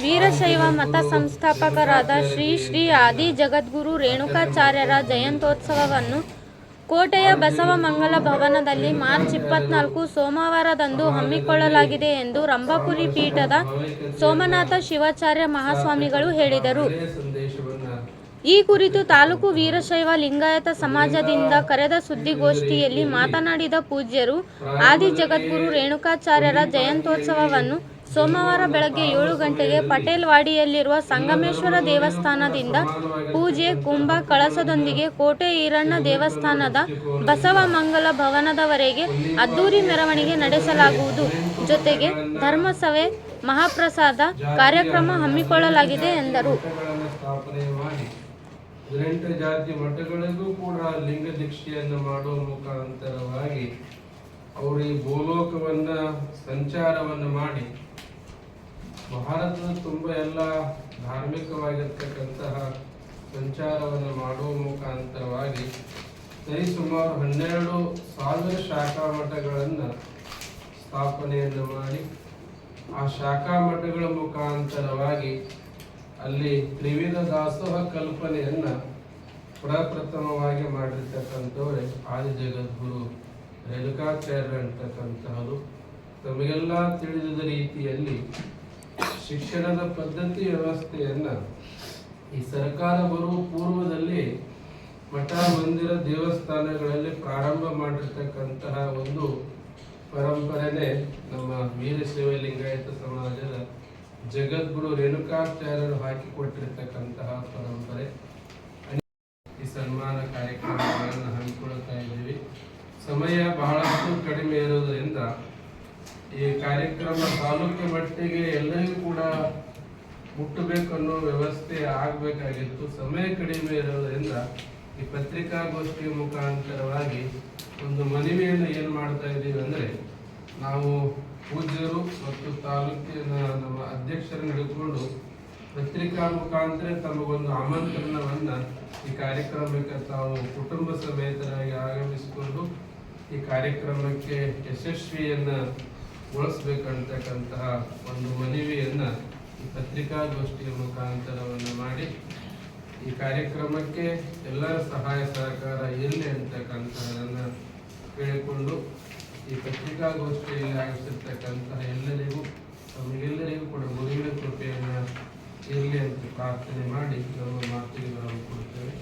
ವೀರಶೈವ ಮತ ಸಂಸ್ಥಾಪಕರಾದ ಶ್ರೀ ಶ್ರೀ ಆದಿ ಜಗದ್ಗುರು ರೇಣುಕಾಚಾರ್ಯರ ಜಯಂತ್ಯೋತ್ಸವವನ್ನು ಕೋಟೆಯ ಬಸವಮಂಗಲ ಭವನದಲ್ಲಿ ಮಾರ್ಚ್ 24 ಸೋಮವಾರದಂದು ಹಮ್ಮಿಕೊಳ್ಳಲಾಗಿದೆ ಎಂದು ರಂಭಾಪುರಿ ಪೀಠದ ಸೋಮನಾಥ ಶಿವಾಚಾರ್ಯ ಮಹಾಸ್ವಾಮಿಗಳು ಹೇಳಿದರು. ಈ ಕುರಿತು ತಾಲೂಕು ವೀರಶೈವ ಲಿಂಗಾಯತ ಸಮಾಜದಿಂದ ಕರೆದ ಸುದ್ದಿಗೋಷ್ಠಿಯಲ್ಲಿ ಮಾತನಾಡಿದ ಪೂಜ್ಯರು, ಆದಿ ಜಗದ್ಗುರು ರೇಣುಕಾಚಾರ್ಯರ ಜಯಂತ್ಯೋತ್ಸವವನ್ನು ಸೋಮವಾರ ಬೆಳಗ್ಗೆ 7 ಗಂಟೆಗೆ ಪಟೇಲ್ ವಾಡಿಯಲ್ಲಿರುವ ಸಂಗಮೇಶ್ವರ ದೇವಸ್ಥಾನದಿಂದ ಪೂಜೆ, ಕುಂಭ ಕಳಸದೊಂದಿಗೆ ಕೋಟೆ ಈರಣ್ಣ ದೇವಸ್ಥಾನದ ಬಸವಮಂಗಲ ಭವನದವರೆಗೆ ಅದ್ದೂರಿ ಮೆರವಣಿಗೆ ನಡೆಸಲಾಗುವುದು. ಜೊತೆಗೆ ಧರ್ಮಸಭೆ, ಮಹಾಪ್ರಸಾದ ಕಾರ್ಯಕ್ರಮ ಹಮ್ಮಿಕೊಳ್ಳಲಾಗಿದೆ ಎಂದರು. 18 ಜಾತಿ ಮಠಗಳಿಗೂ ಕೂಡ ಲಿಂಗ ದೀಕ್ಷೆಯನ್ನು ಮಾಡುವ ಮುಖಾಂತರವಾಗಿ ಅವರು ಈ ಭೂಲೋಕವನ್ನ ಸಂಚಾರವನ್ನು ಮಾಡಿ ಭಾರತದ ತುಂಬ ಎಲ್ಲ ಧಾರ್ಮಿಕವಾಗಿರ್ತಕ್ಕಂತಹ ಸಂಚಾರವನ್ನು ಮಾಡುವ ಮುಖಾಂತರವಾಗಿ ಸುಮಾರು 12,000 ಶಾಖಾ ಮಠಗಳನ್ನು ಸ್ಥಾಪನೆಯನ್ನು ಮಾಡಿ ಆ ಶಾಖಾ ಮಠಗಳ ಮುಖಾಂತರವಾಗಿ ಅಲ್ಲಿ ತ್ರಿವಿಧ ದಾಸೋಹ ಕಲ್ಪನೆಯನ್ನ ಪ್ರಪ್ರಥಮವಾಗಿ ಮಾಡಿರ್ತಕ್ಕಂಥವ್ರೆ ಆದಿ ಜಗದ್ಗುರು ರೇಣುಕಾಚಾರ್ಯ ಅಂತಕ್ಕಂತಹದ್ದು. ತಮಗೆಲ್ಲ ತಿಳಿದ ರೀತಿಯಲ್ಲಿ ಶಿಕ್ಷಣದ ಪದ್ಧತಿ ವ್ಯವಸ್ಥೆಯನ್ನ ಈ ಸರ್ಕಾರ ಬರುವ ಪೂರ್ವದಲ್ಲಿ ಮಠ, ಮಂದಿರ, ದೇವಸ್ಥಾನಗಳಲ್ಲಿ ಪ್ರಾರಂಭ ಮಾಡಿರ್ತಕ್ಕಂತಹ ಒಂದು ಪರಂಪರೆನೇ ನಮ್ಮ ವೀರಶೈವ ಲಿಂಗಾಯತ ಸಮಾಜದ ಜಗದ್ಗುರು ರೇಣುಕಾಚಾರ್ಯರು ಹಾಕಿಕೊಟ್ಟಿರ್ತಕ್ಕಂತಹ ಪರಂಪರೆ. ಈ ಸನ್ಮಾನ ಕಾರ್ಯಕ್ರಮಗಳನ್ನು ಹಮ್ಮಿಕೊಳ್ತಾ ಇದ್ದೀವಿ. ಸಮಯ ಬಹಳಷ್ಟು ಕಡಿಮೆ ಇರೋದ್ರಿಂದ ಈ ಕಾರ್ಯಕ್ರಮ ತಾಲೂಕು ಮಟ್ಟಿಗೆ ಎಲ್ಲರಿಗೂ ಕೂಡ ಮುಟ್ಟಬೇಕನ್ನೋ ವ್ಯವಸ್ಥೆ ಆಗಬೇಕಾಗಿತ್ತು. ಸಮಯ ಕಡಿಮೆ ಇರೋದ್ರಿಂದ ಈ ಪತ್ರಿಕಾಗೋಷ್ಠಿಯ ಮುಖಾಂತರವಾಗಿ ಒಂದು ಮನವಿಯನ್ನು ಏನು ಮಾಡ್ತಾ ಇದ್ದೀವಿ ಅಂದರೆ, ನಾವು ಪೂಜ್ಯರು ಮತ್ತು ತಾಲೂಕಿನ ನಮ್ಮ ಅಧ್ಯಕ್ಷರನ್ನು ಹಿಡ್ಕೊಂಡು ಪತ್ರಿಕಾ ಮುಖಾಂತರ ತಮಗೊಂದು ಆಮಂತ್ರಣವನ್ನ ಈ ಕಾರ್ಯಕ್ರಮಕ್ಕೆ ತಾವು ಕುಟುಂಬ ಸಮೇತರಾಗಿ ಆಗಮಿಸಿಕೊಂಡು ಈ ಕಾರ್ಯಕ್ರಮಕ್ಕೆ ಯಶಸ್ವಿಯನ್ನ ಗೊಳಿಸ್ಬೇಕಂತಕ್ಕಂತಹ ಒಂದು ಮನವಿಯನ್ನ ಈ ಪತ್ರಿಕಾಗೋಷ್ಠಿಯ ಮುಖಾಂತರವನ್ನು ಮಾಡಿ ಈ ಕಾರ್ಯಕ್ರಮಕ್ಕೆ ಎಲ್ಲರ ಸಹಾಯ ಸಹಕಾರ ಇರಲಿ ಅಂತಕ್ಕಂಥದ್ದನ್ನು ಕೇಳಿಕೊಂಡು ಈ ಪತ್ರಿಕಾಗೋಷ್ಠಿಯಲ್ಲಿ ಆಗಿರ್ತಕ್ಕಂತಹ ಎಲ್ಲರಿಗೂ ತಮಗೆಲ್ಲರಿಗೂ ಕೂಡ ಗುರುವಿನ ಕೃಪೆಯನ್ನು ಇರಲಿ ಅಂತ ಪ್ರಾರ್ಥನೆ ಮಾಡಿ ನಮ್ಮ ಮಾತಿಗೆ ನಾವು ಕೊಡ್ತೇವೆ.